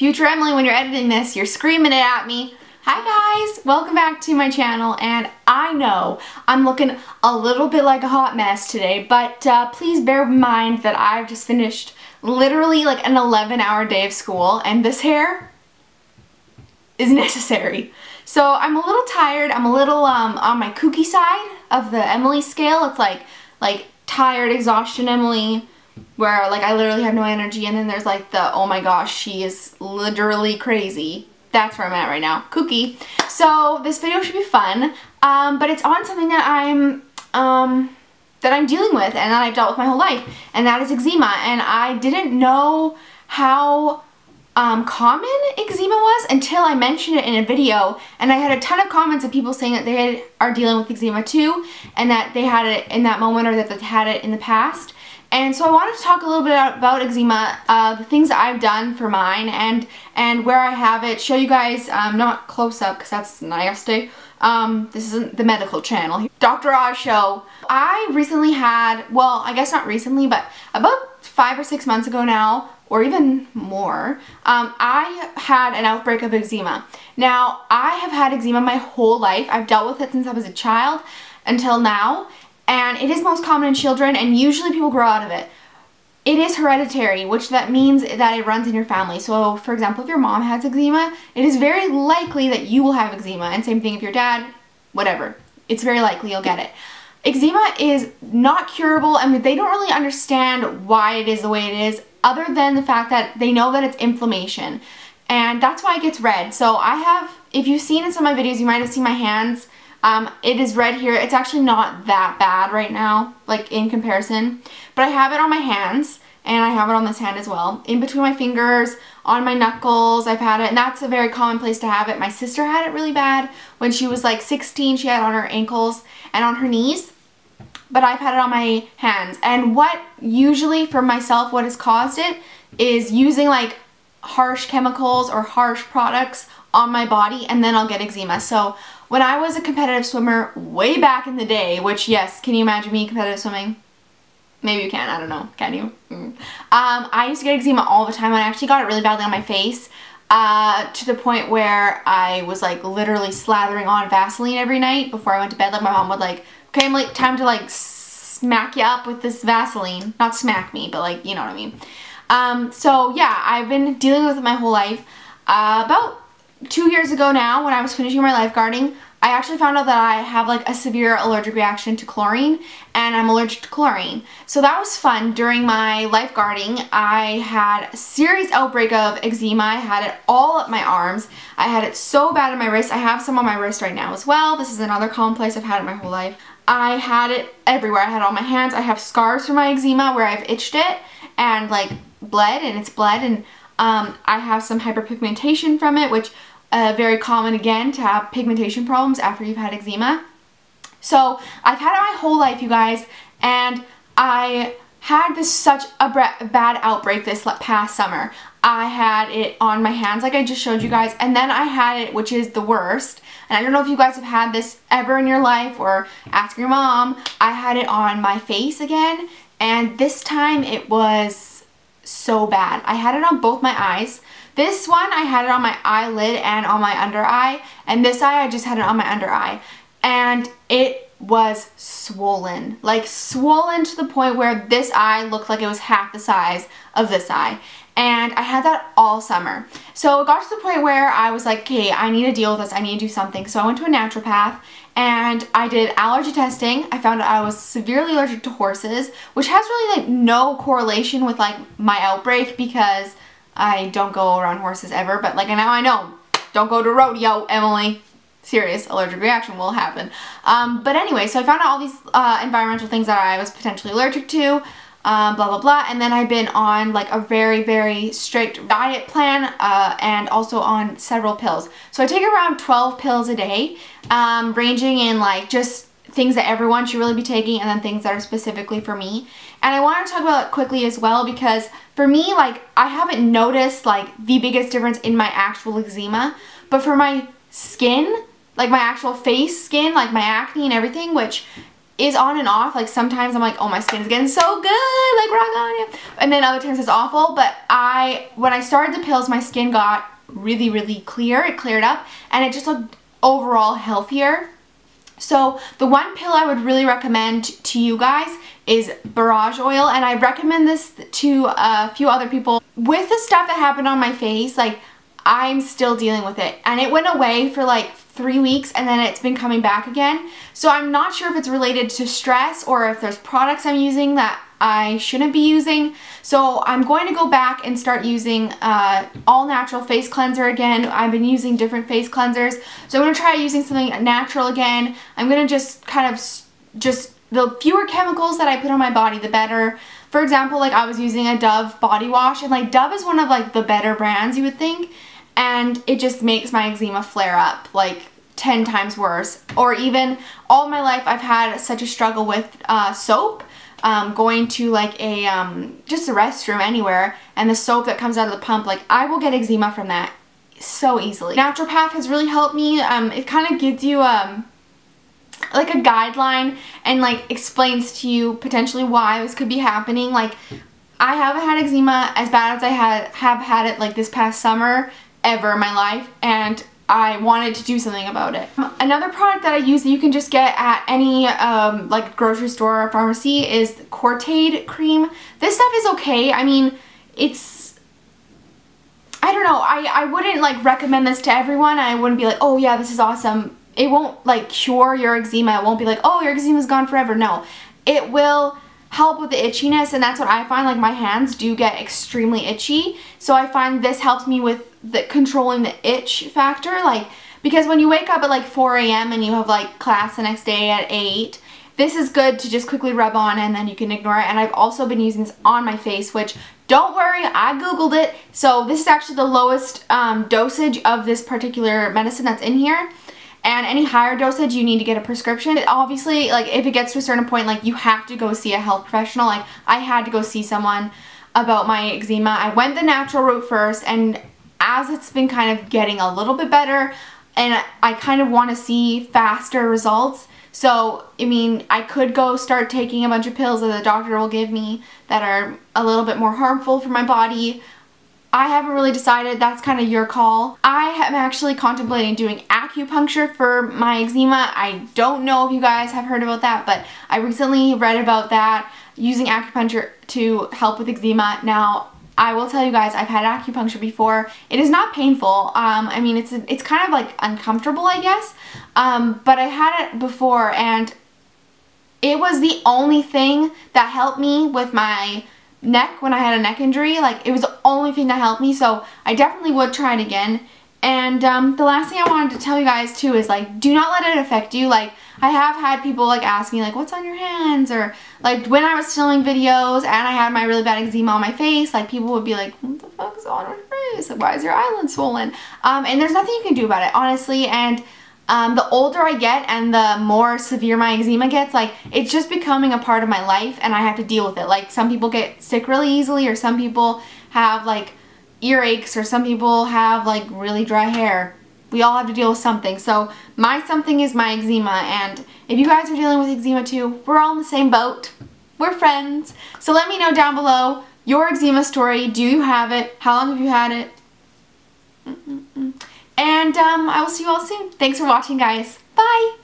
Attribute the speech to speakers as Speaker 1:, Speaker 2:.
Speaker 1: Future Emily, when you're editing this, you're screaming it at me. Hi guys, welcome back to my channel, and I know I'm looking a little bit like a hot mess today, but please bear in mind that I've just finished literally like an 11-hour day of school, and this hair is necessary. So I'm a little tired. I'm a little on my kooky side of the Emily scale. It's like tired, exhaustion Emily, where like I literally have no energy, and then there's like the oh my gosh, she is literally crazy. That's where I'm at right now. Kooky. So this video should be fun, but it's on something that I'm dealing with and that I've dealt with my whole life, and that is eczema. And I didn't know how common eczema was until I mentioned it in a video, and I had a ton of comments of people saying that they are dealing with eczema too, and that they had it in that moment or that they had it in the past. And so I wanted to talk a little bit about eczema, the things that I've done for mine, and where I have it, show you guys, not close up because that's nasty. This isn't the medical channel. Dr. Oz show. I recently had, well, I guess not recently, but about 5 or 6 months ago now, or even more, I had an outbreak of eczema. Now, I have had eczema my whole life. I've dealt with it since I was a child until now. And it is most common in children, and usually people grow out of it. It is hereditary, which that means that it runs in your family. So, for example, if your mom has eczema, it is very likely that you will have eczema. And same thing if your dad, whatever. It's very likely you'll get it. Eczema is not curable. I mean, they don't really understand why it is the way it is, other than the fact that they know that it's inflammation. And that's why it gets red. So I have, if you've seen in some of my videos, you might have seen my hands. It is red here. It's actually not that bad right now, like in comparison, but I have it on my hands, and I have it on this hand as well, in between my fingers, on my knuckles. I've had it, and that's a very common place to have it. My sister had it really bad when she was like 16. She had it on her ankles and on her knees, but I've had it on my hands. And what usually for myself, what has caused it is using like harsh chemicals or harsh products on my body, and then I'll get eczema. So when I was a competitive swimmer way back in the day, which yes, can you imagine me competitive swimming? Maybe you can, I don't know, can you? I used to get eczema all the time. I actually got it really badly on my face, to the point where I was like literally slathering on Vaseline every night before I went to bed. Like my mom would like, okay, I'm like, time to like smack you up with this Vaseline. Not smack me, but like, you know what I mean. So yeah, I've been dealing with it my whole life. About 2 years ago now, when I was finishing my lifeguarding, I actually found out that I have like a severe allergic reaction to chlorine, and I'm allergic to chlorine. So that was fun. During my lifeguarding, I had a serious outbreak of eczema. I had it all up my arms. I had it so bad in my wrist. I have some on my wrist right now as well. This is another common place I've had it my whole life. I had it everywhere. I had it on my hands. I have scars from my eczema where I've itched it and like bled, and it's bled, and I have some hyperpigmentation from it, which very common again to have pigmentation problems after you've had eczema. So I've had it my whole life, you guys, and I had such a bad outbreak this past summer. I had it on my hands like I just showed you guys, and then I had it, which is the worst, and I don't know if you guys have had this ever in your life, or ask your mom. I had it on my face again, and this time it was so bad. I had it on both my eyes. This one, I had it on my eyelid and on my under eye, and this eye, I just had it on my under eye, and it was swollen, like swollen to the point where this eye looked like it was half the size of this eye, and I had that all summer. So it got to the point where I was like, okay, I need to deal with this, I need to do something. So I went to a naturopath, and I did allergy testing. I found out I was severely allergic to horses, which has really like no correlation with like my outbreak, because I don't go around horses ever, but like now I know, don't go to rodeo, Emily. Serious allergic reaction will happen. But anyway, so I found out all these environmental things that I was potentially allergic to, blah blah blah, and then I've been on like a very, very strict diet plan, and also on several pills. So I take around 12 pills a day, ranging in like just things that everyone should really be taking, and then things that are specifically for me. And I want to talk about it quickly as well, because for me, like, I haven't noticed like the biggest difference in my actual eczema, but for my skin, like my actual face skin, like my acne and everything, which is on and off. Like sometimes I'm like, oh, my skin is getting so good, like rock on it. And then other times it's awful. But when I started the pills, my skin got really, really clear. It cleared up and it just looked overall healthier. So the one pill I would really recommend to you guys is borage oil, and I recommend this to a few other people. With the stuff that happened on my face, like I'm still dealing with it, and it went away for like 3 weeks and then it's been coming back again. So I'm not sure if it's related to stress or if there's products I'm using that I shouldn't be using. So I'm going to go back and start using all natural face cleanser again. I've been using different face cleansers. So I'm going to try using something natural again. I'm going to just kind of the fewer chemicals that I put on my body, the better. For example, like I was using a Dove body wash, and like Dove is one of like the better brands you would think, and it just makes my eczema flare up like 10 times worse. Or even all my life I've had such a struggle with soap. Going to like a just a restroom anywhere, and the soap that comes out of the pump, like I will get eczema from that so easily. Naturopath has really helped me. It kind of gives you like a guideline and like explains to you potentially why this could be happening. Like I haven't had eczema as bad as I have had it like this past summer ever in my life, and I wanted to do something about it. Another product that I use that you can just get at any like grocery store or pharmacy is the Cortade cream. This stuff is okay. I mean, I don't know, I wouldn't like recommend this to everyone. I wouldn't be like, oh yeah, this is awesome. It won't like cure your eczema. It won't be like, oh, your eczema's gone forever. No, it will help with the itchiness, and that's what I find. Like my hands do get extremely itchy, so I find this helps me with controlling the itch factor. Like, because when you wake up at like 4 a.m. and you have like class the next day at 8, this is good to just quickly rub on and then you can ignore it. And I've also been using this on my face, which, don't worry, I googled it. So this is actually the lowest dosage of this particular medicine that's in here. And any higher dosage, you need to get a prescription. Obviously, like if it gets to a certain point, like you have to go see a health professional. Like I had to go see someone about my eczema. I went the natural route first, and as it's been kind of getting a little bit better, and I kind of want to see faster results. So, I mean, I could go start taking a bunch of pills that the doctor will give me that are a little bit more harmful for my body. I haven't really decided. That's kind of your call. I am actually contemplating doing acupuncture for my eczema. I don't know if you guys have heard about that, but I recently read about that, using acupuncture to help with eczema. Now, I will tell you guys, I've had acupuncture before. It is not painful. I mean, it's kind of like uncomfortable, I guess. But I had it before, and it was the only thing that helped me with my neck when I had a neck injury. Like, it was the only thing that helped me, so I definitely would try it again. And the last thing I wanted to tell you guys too is, like, do not let it affect you. Like, I have had people like ask me like, what's on your hands? Or like when I was filming videos and I had my really bad eczema on my face, like people would be like, what the fuck is on your face? Like, why is your eyelid swollen? And there's nothing you can do about it, honestly. And the older I get and the more severe my eczema gets, like, it's just becoming a part of my life and I have to deal with it. Like, some people get sick really easily, or some people have like earaches, or some people have like really dry hair. We all have to deal with something. So my something is my eczema, and if you guys are dealing with eczema too, we're all in the same boat. We're friends. So let me know down below your eczema story. Do you have it? How long have you had it? And I will see you all soon. Thanks for watching, guys. Bye!